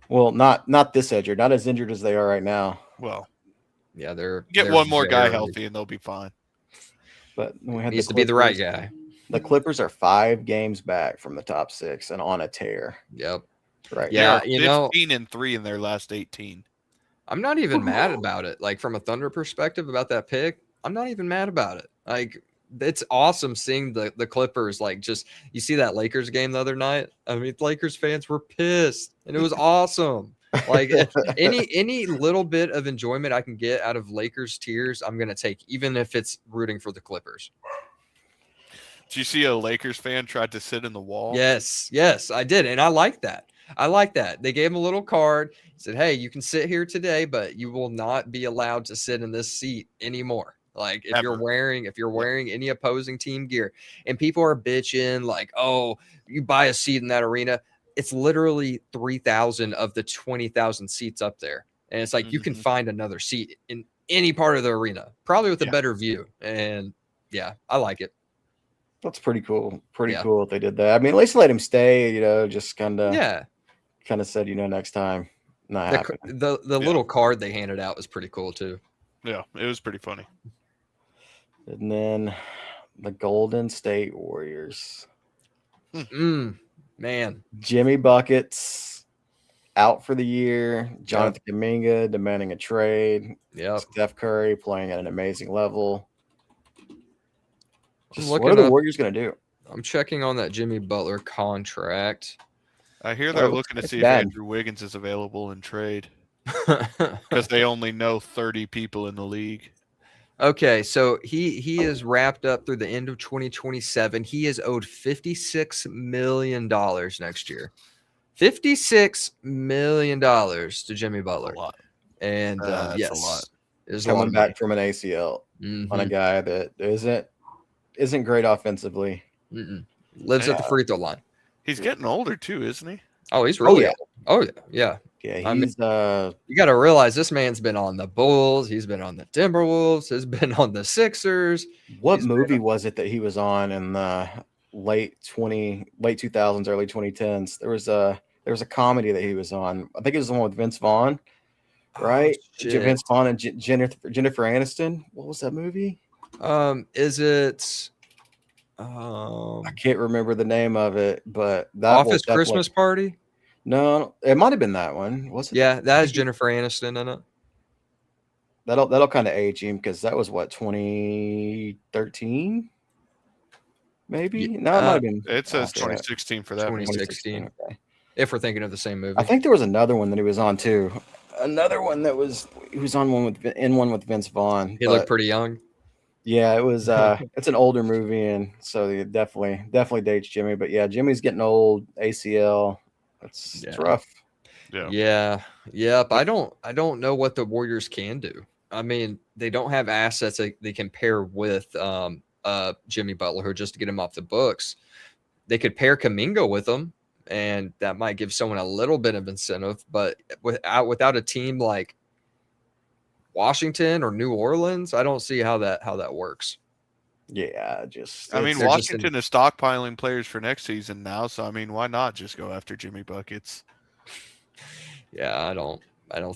B: Well, not this injured, not as injured as they are right now.
D: Well,
C: yeah, they're
D: one more guy healthy and they'll be fine.
B: But we had
C: needs to be the right guy.
B: The Clippers are 5 games back from the top 6 and on a tear.
C: Yep.
B: Right.
C: Yeah,
D: 15-3 in their last 18.
C: I'm not even mad about it. Like from a Thunder perspective about that pick, I'm not even mad about it. Like it's awesome seeing the Clippers. Like just you see that Lakers game the other night. I mean, Lakers fans were pissed, and it was awesome. Like any little bit of enjoyment I can get out of Lakers tears, I'm gonna take, even if it's rooting for the Clippers.
D: Did you see a Lakers fan tried to sit in the wall?
C: Yes, I did, and I like that. They gave him a little card. Said, "Hey, you can sit here today, but you will not be allowed to sit in this seat anymore." Like if you're wearing any opposing team gear, and people are bitching like, "Oh, you buy a seat in that arena." It's literally 3,000 of the 20,000 seats up there, and it's like you can find another seat in any part of the arena, probably with a better view. And yeah, I like it.
B: That's pretty cool. Cool if they did that. I mean, at least let him stay. Just kind of said, next time. Not happening.
C: The little card they handed out was pretty cool too.
D: Yeah, it was pretty funny.
B: And then the Golden State Warriors.
C: Man,
B: Jimmy Buckets out for the year. Jonathan Kuminga demanding a trade.
C: Yeah,
B: Steph Curry playing at an amazing level. What are the Warriors going to do?
C: I'm checking on that Jimmy Butler contract.
D: I hear they're looking to see if Andrew Wiggins is available in trade because they only know 30 people in the league.
C: Okay, so he is wrapped up through the end of 2027. He is owed $56 million next year. $56 million to Jimmy Butler.
D: A lot.
C: And yes,
B: a lot. Coming back from an ACL on a guy that isn't great offensively.
C: Lives at the free throw line.
D: He's getting older too, isn't he?
C: Oh, he's really old. Oh yeah.
B: Yeah, he's
C: you got to realize this man's been on the Bulls, he's been on the Timberwolves, he's been on the Sixers.
B: What movie was it that he was on in the late 2000s, early 2010s? There was a comedy that he was on. I think it was the one with Vince Vaughn, right? Vince Vaughn and Jennifer Aniston. What was that movie?
C: Is it
B: I can't remember the name of it, but that
C: Office Christmas Party?
B: No, it might have been that one. Was it?
C: Yeah, that has Jennifer Aniston in it.
B: That'll kind of age him because that was what 2013, maybe. No, it might have been.
D: It says 2016 for that.
C: 2016. Okay. If we're thinking of the same movie,
B: I think there was another one that he was on too. Another one that he was on one with Vince Vaughn.
C: He looked pretty young.
B: Yeah, it was. It's an older movie, and so it definitely dates Jimmy. But yeah, Jimmy's getting old. ACL. It's rough.
C: Yeah. Yep. I don't know what the Warriors can do. I mean, they don't have assets that they can pair with Jimmy Butler just to get him off the books. They could pair Kuminga with him, and that might give someone a little bit of incentive. But without a team like Washington or New Orleans, I don't see how that works.
B: Yeah,
D: I mean, Washington is stockpiling players for next season now, so I mean, why not just go after Jimmy Buckets?
C: Yeah, I don't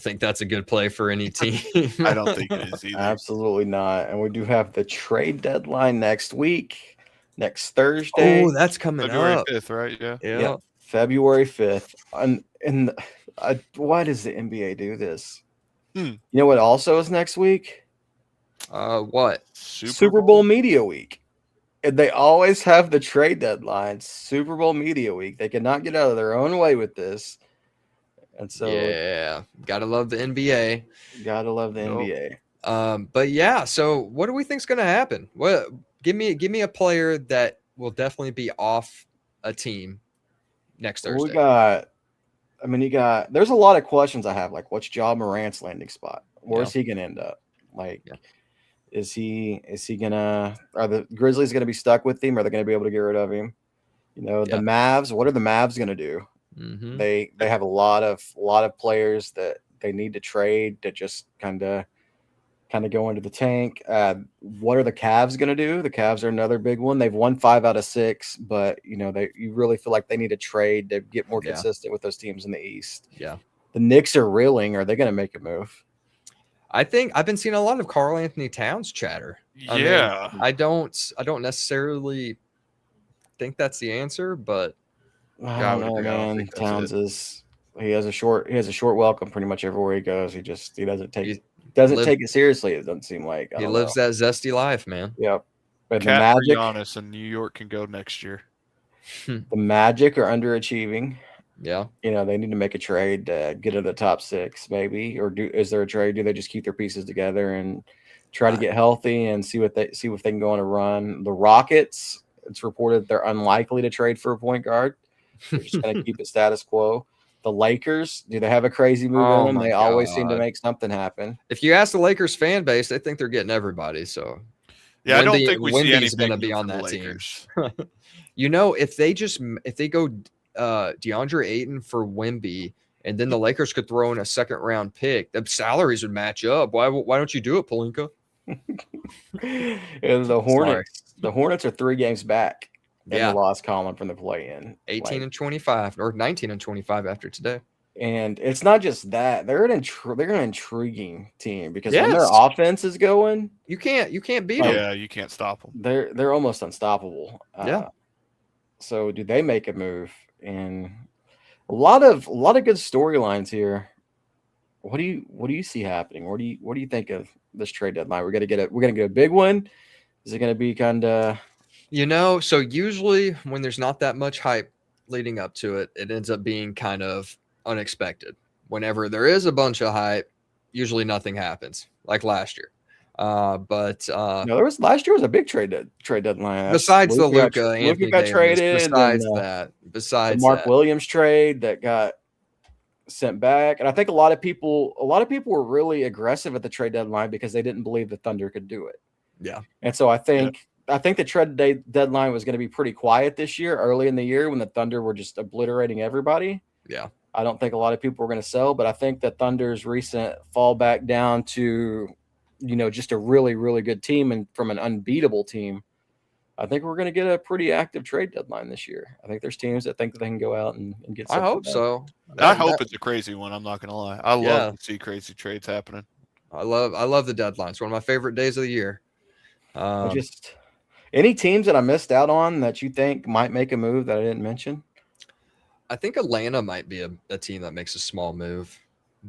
C: think that's a good play for any team.
D: I don't think it is either.
B: Absolutely not. And we do have the trade deadline next week, next Thursday.
C: Oh, that's coming
D: February
C: up.
D: 5th, right? Yeah.
C: Yeah.
B: February 5th. And why does the NBA do this? You know what also is next week?
C: What?
B: Super Bowl Media Week. And they always have the trade deadline, Super Bowl Media Week. They cannot get out of their own way with this. And so,
C: yeah, gotta love the NBA.
B: Gotta love the NBA.
C: But yeah, so what do we think is going to happen? What give me a player that will definitely be off a team next Thursday.
B: There's a lot of questions I have. Like, what's Ja Morant's landing spot? Where's he gonna end up? Like, is he gonna? Are the Grizzlies gonna be stuck with him? Are they gonna be able to get rid of him? The Mavs. What are the Mavs gonna do?
C: Mm-hmm.
B: They have a lot of players that they need to trade to just kind of go into the tank. What are the Cavs going to do? The Cavs are another big one. They've won 5 out of 6, but you really feel like they need to trade to get more consistent with those teams in the East.
C: Yeah,
B: the Knicks are reeling. Are they going to make a move?
C: I think I've been seeing a lot of Karl Anthony Towns chatter. I don't necessarily think that's the answer, but.
B: I don't know, man. Towns he has a short welcome pretty much everywhere he goes. He doesn't take it seriously. It doesn't seem like
C: he lives that zesty life, man.
B: Yep. But
D: the Magic, Giannis in New York can go next year.
B: The Magic are underachieving.
C: Yeah.
B: They need to make a trade to get into the top 6, maybe. Or is there a trade? Do they just keep their pieces together and try to get healthy and see if they can go on a run? The Rockets, it's reported they're unlikely to trade for a point guard. They're just going to keep it status quo. The Lakers, do they have a crazy move on them? They always seem to make something happen.
C: If you ask the Lakers fan base, they think they're getting everybody. So,
D: yeah, I don't think we see anything
C: going to be on that team. If they go DeAndre Ayton for Wemby, and then the Lakers could throw in a second-round pick, the salaries would match up. Why don't you do it, Pelinka?
B: And the Hornets are 3 games back. In the loss column from the play-in.
C: 18-25 or 19-25 after today.
B: And it's not just that. They're an intriguing team because when their offense is going,
C: you can't beat them.
D: Yeah, you can't stop them.
B: They're almost unstoppable. So do they make a move? And a lot of good storylines here. What do you see happening? What do you think of this trade deadline? We're gonna get a big one. Is it gonna be kind of
C: so usually when there's not that much hype leading up to it, it ends up being kind of unexpected. Whenever there is a bunch of hype, usually nothing happens, like last year. But
B: last year was a big trade deadline.
C: Besides the Luka
B: got traded.
C: Besides
B: the Mark Williams trade that got sent back, and I think a lot of people were really aggressive at the trade deadline because they didn't believe the Thunder could do it.
C: Yeah,
B: and so I think the trade deadline was going to be pretty quiet this year, early in the year when the Thunder were just obliterating everybody.
C: Yeah.
B: I don't think a lot of people were going to sell, but I think the Thunder's recent fall back down to, just a really, really good team and from an unbeatable team, I think we're going to get a pretty active trade deadline this year. I think there's teams that think that they can go out and get something.
C: I hope so.
D: I hope it's a crazy one. I'm not going to lie. I love to see crazy trades happening.
C: I love the deadline. It's one of my favorite days of the year.
B: Any teams that I missed out on that you think might make a move that I didn't mention?
C: I think Atlanta might be a team that makes a small move.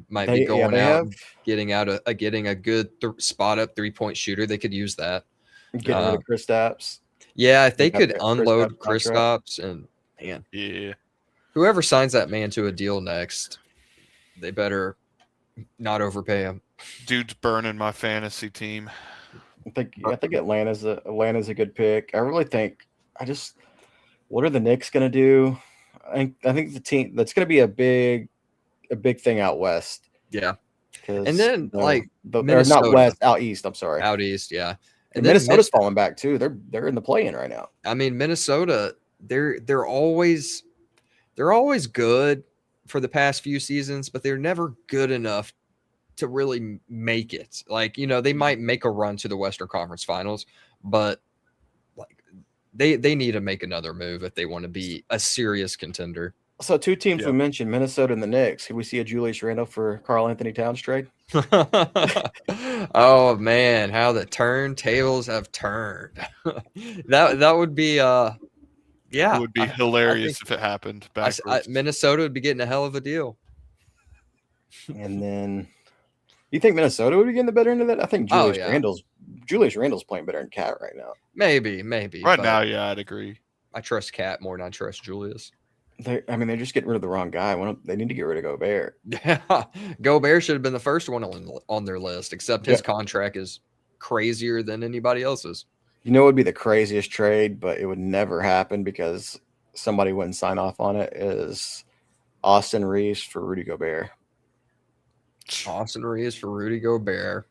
C: Might be going out, getting a good spot up 3-point shooter. They could use that.
B: Getting rid of Kristaps.
C: Yeah, if they could unload Kristaps and whoever signs that man to a deal next, they better not overpay him.
D: Dude's burning my fantasy team.
B: I think Atlanta's a good pick. I really think what are the Knicks going to do? I think the team that's going to be a big thing out west.
C: Yeah. And then
B: not west, out east. I'm sorry.
C: Out east. Yeah.
B: And Minnesota's falling back too. They're in the play-in right now.
C: I mean, Minnesota, they're always they're always good for the past few seasons, but they're never good enough to really make it. Like, they might make a run to the Western Conference Finals, but like they need to make another move if they want to be a serious contender.
B: So 2 teams we mentioned, Minnesota and the Knicks. Could we see a Julius Randle for Karl-Anthony Towns trade?
C: Oh man, how the turntables have turned. that would be yeah.
D: It would be hilarious if it happened backwards.
C: Minnesota would be getting a hell of a deal.
B: And then you think Minnesota would be getting the better end of that? I think Julius Randle's playing better than Cat right now.
C: Maybe.
D: Right now, yeah, I'd agree.
C: I trust Cat more than I trust Julius.
B: They're just getting rid of the wrong guy. They need to get rid of Gobert.
C: Yeah, Gobert should have been the first one on their list, except his contract is crazier than anybody else's.
B: It would be the craziest trade, but it would never happen because somebody wouldn't sign off on it, is Austin Reeves for Rudy Gobert.
C: Austin Reeves for Rudy Gobert.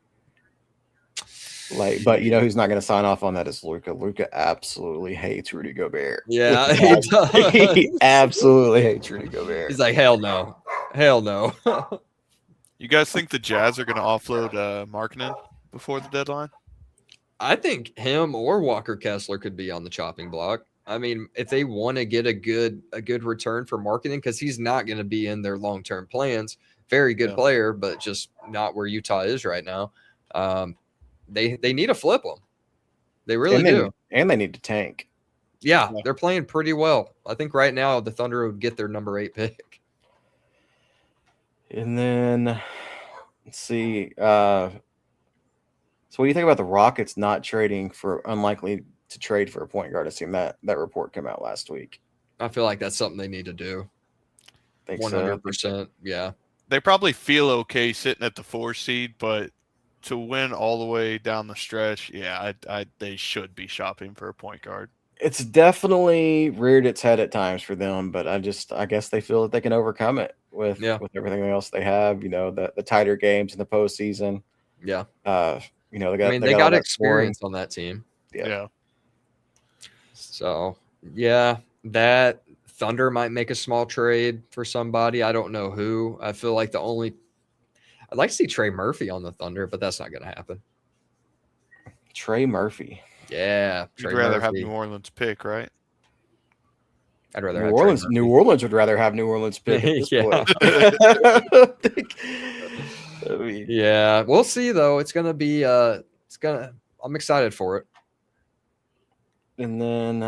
B: But who's not going to sign off on that is Luka. Luka absolutely hates Rudy Gobert.
C: Yeah,
B: he absolutely hates Rudy Gobert.
C: He's like, hell no.
D: You guys think the Jazz are going to offload Markkanen before the deadline?
C: I think him or Walker Kessler could be on the chopping block. I mean, if they want to get a good return for Markkanen, because he's not going to be in their long-term plans. Very good player, but just not where Utah is right now. They need to flip them. They really do.
B: And they need to tank.
C: Yeah, they're playing pretty well. I think right now the Thunder would get their number 8 pick.
B: And then, let's see. So what do you think about the Rockets not unlikely to trade for a point guard? I seen that report come out last week.
C: I feel like that's something they need to do. 100%. Yeah.
D: They probably feel okay sitting at the 4 seed, but to win all the way down the stretch, they should be shopping for a point guard.
B: It's definitely reared its head at times for them, but I guess they feel that they can overcome it with everything else they have. The tighter games in the postseason.
C: Yeah.
B: They
C: got experience on that team.
B: Yeah.
C: So that Thunder might make a small trade for somebody. I don't know who. I feel like I'd like to see Trey Murphy on the Thunder, but that's not going to happen.
B: Trey Murphy.
C: Yeah.
D: You'd rather have New Orleans pick, right?
C: I'd rather
B: New Orleans would rather have New Orleans pick.
C: Yeah. We'll see though. It's going to be I'm excited for it.
B: And then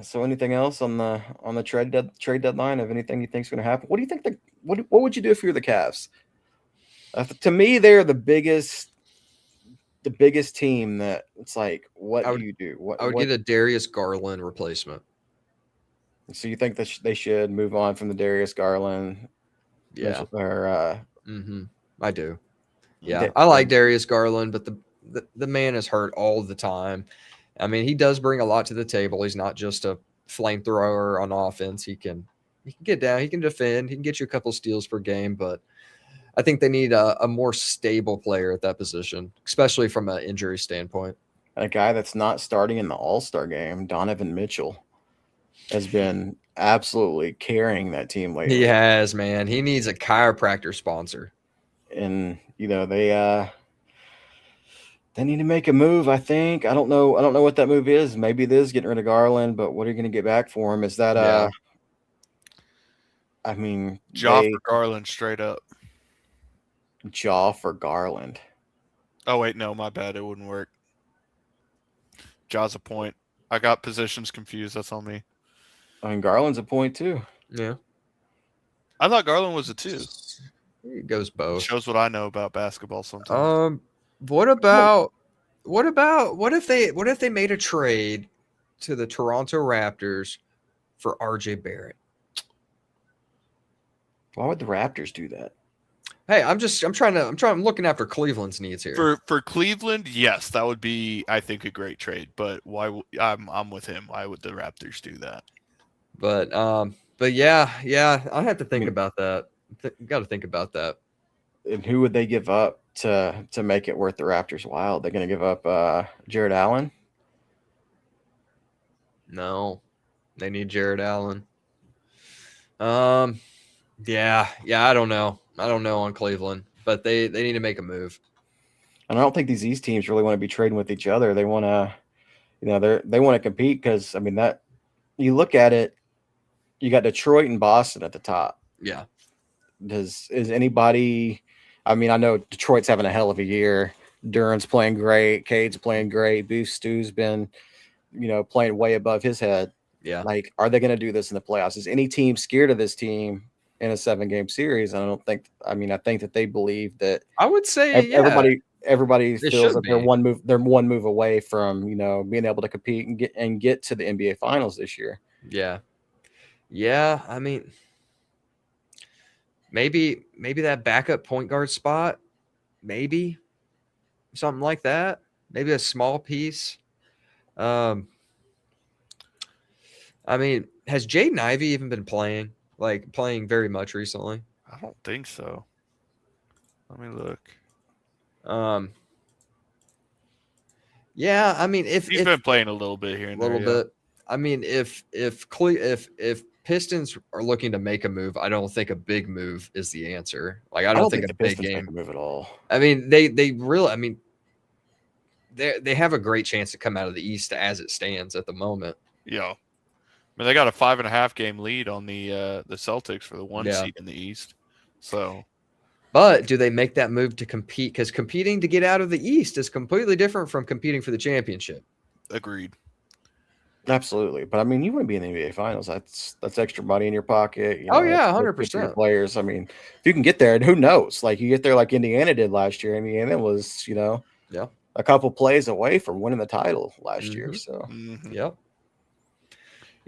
B: so anything else on the trade deadline of anything you think is going to happen? What do you think what would you do if you're the Cavs? To me, they're the biggest team that it's like, what do you do?
C: I would get a Darius Garland replacement.
B: So you think that they should move on from the Darius Garland?
C: Yeah.
B: Or,
C: I do. Yeah. I like Darius Garland, but the man is hurt all the time. I mean, he does bring a lot to the table. He's not just a flamethrower on offense. He can get down. He can defend. He can get you a couple steals per game, but I think they need a more stable player at that position, especially from an injury standpoint.
B: A guy that's not starting in the All-Star game, Donovan Mitchell, has been absolutely carrying that team lately.
C: He has, man. He needs a chiropractor sponsor.
B: And they need to make a move, I think. I don't know what that move is. Maybe it is getting rid of Garland, but what are you going to get back for him? Is that
D: Ja for Garland straight up.
B: Ja for Garland.
D: Oh wait, no, my bad. It wouldn't work. Ja's a point. I got positions confused. That's on me.
B: I mean, Garland's a point too.
C: Yeah.
D: I thought Garland was a 2.
C: It goes both.
D: Shows what I know about basketball sometimes.
C: What if they made a trade to the Toronto Raptors for RJ Barrett?
B: Why would the Raptors do that?
C: Hey, I'm looking after Cleveland's needs here.
D: For Cleveland, yes, that would be, I think, a great trade. But why? I'm with him. Why would the Raptors do that?
C: But yeah, I have to think about that. Got to think about that.
B: And who would they give up to make it worth the Raptors' while? They're going to give up Jared Allen?
C: No, they need Jared Allen. Yeah, I don't know. I don't know on Cleveland, but they need to make a move.
B: And I don't think these East teams really want to be trading with each other. They want to, they want to compete because I mean that you look at it, you got Detroit and Boston at the top.
C: Yeah.
B: Is anybody? I mean, I know Detroit's having a hell of a year. Duran's playing great. Cade's playing great. Beef Stew's been, playing way above his head.
C: Yeah.
B: Like, are they going to do this in the playoffs? Is any team scared of this team in a 7-game series? I don't think. I mean, I think that they believe that.
C: I would say
B: everybody feels that they're one move away from being able to compete and get to the NBA Finals this year.
C: Yeah. I mean, maybe that backup point guard spot, maybe something like that. Maybe a small piece. I mean, has Jaden Ivey even been playing very much recently?
D: I don't think so. Let me look.
C: Yeah, I mean, if
D: he's been playing a little bit here and there,
C: bit. I mean, if Pistons are looking to make a move, I don't think a big move is the answer. Like, I don't think a big game
B: make a move at all.
C: I mean, they really. I mean, they have a great chance to come out of the East as it stands at the moment.
D: Yeah. I mean, they got a 5.5 game lead on the Celtics for the 1 seed in the East. So,
C: but do they make that move to compete? Because competing to get out of the East is completely different from competing for the championship.
D: Agreed.
B: Absolutely, but I mean, you want to be in the NBA Finals. That's extra money in your pocket.
C: 100%.
B: Players. I mean, if you can get there, and who knows? Like you get there, like Indiana did last year. Indiana was, a couple plays away from winning the title last year. So,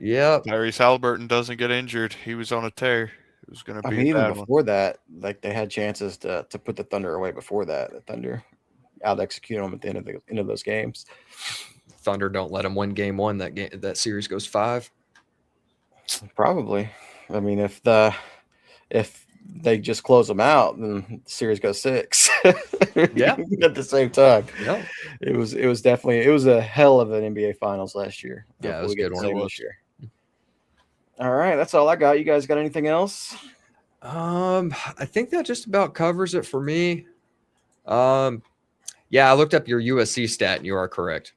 C: Yep.
D: Tyrese Halliburton doesn't get injured. He was on a tear. It was going to be
B: even before that, like they had chances to put the Thunder away before that. The Thunder out executed them at the end of those games.
C: Thunder don't let them win game 1. That series goes 5.
B: Probably. I mean, if they just close them out, then the series goes 6.
C: Yeah.
B: At the same time.
C: Yeah.
B: It was a hell of an NBA Finals last year.
C: Yeah, it was a good one
B: this year. All right, that's all I got. You guys got anything else?
C: I think that just about covers it for me. Yeah, I looked up your USC stat, and you are correct.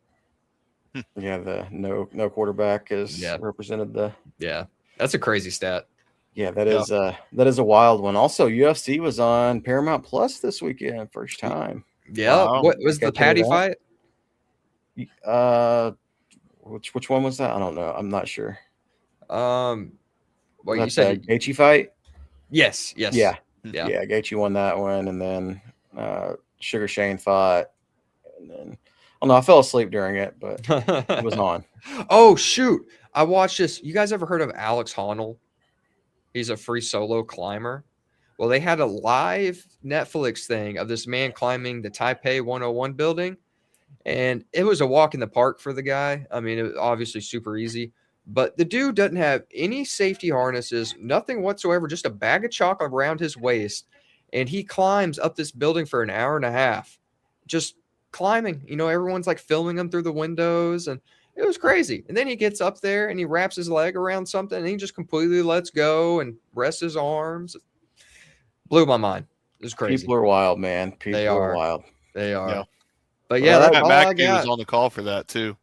B: Yeah, the no quarterback is represented the.
C: Yeah, that's a crazy stat.
B: Yeah, that is a wild one. Also, UFC was on Paramount Plus this weekend, first time.
C: Yeah, wow. What was the Patty fight?
B: Which one was that? I don't know. I'm not sure.
C: Well, you said
B: Gaethje fight.
C: Yes.
B: Yeah. Gaethje won that one, and then Sugar Shane fought, and then. Oh no, I fell asleep during it, but it was on.
C: Oh shoot! I watched this. You guys ever heard of Alex Honnold? He's a free solo climber. Well, they had a live Netflix thing of this man climbing the Taipei 101 building, and it was a walk in the park for the guy. I mean, it was obviously super easy, but the dude doesn't have any safety harnesses, nothing whatsoever, just a bag of chalk around his waist, and he climbs up this building for an hour and a half, just climbing. Everyone's like filming him through the windows, and it was crazy. And then he gets up there and he wraps his leg around something and he just completely lets go and rests his arms. Blew my mind. It was crazy.
B: People are wild, man. People are wild.
C: They are.
D: Yeah.
C: But yeah, that's all I
D: McAfee
C: got.
D: was on the call for that too.
B: You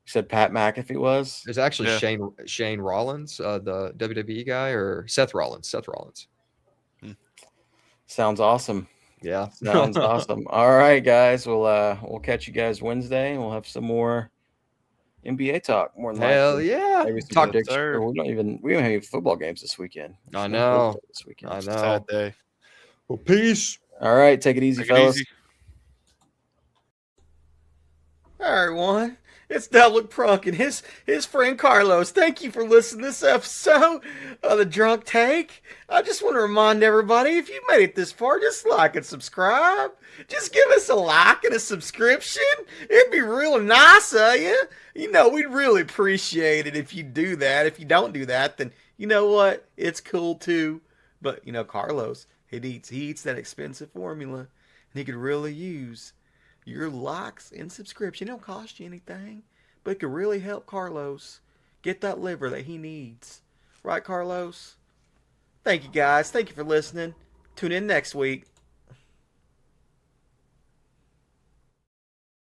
B: said Pat McAfee was?
C: It's actually Shane Rollins, the WWE guy, or Seth Rollins.
B: Sounds awesome.
C: Yeah.
B: Sounds awesome. All right, guys. We'll catch you guys Wednesday. We'll have some more NBA talk. More than
C: likely. Yeah.
B: Maybe some predictions. We don't even have any football games this weekend.
C: I know.
B: This weekend.
C: I know.
D: Sad day.
C: Well, peace.
B: All right. Take it easy, fellas.
E: All right, everyone. It's Devlik Prunk and his friend Carlos. Thank you for listening to this episode of The Drunk Take. I just want to remind everybody, if you made it this far, just like and subscribe. Just give us a like and a subscription. It'd be real nice of you. We'd really appreciate it if you do that. If you don't do that, then you know what? It's cool too. But, Carlos, he eats that expensive formula, and he could really use your likes and subscription. It don't cost you anything, but it could really help Carlos get that liver that he needs. Right, Carlos? Thank you, guys. Thank you for listening. Tune in next week.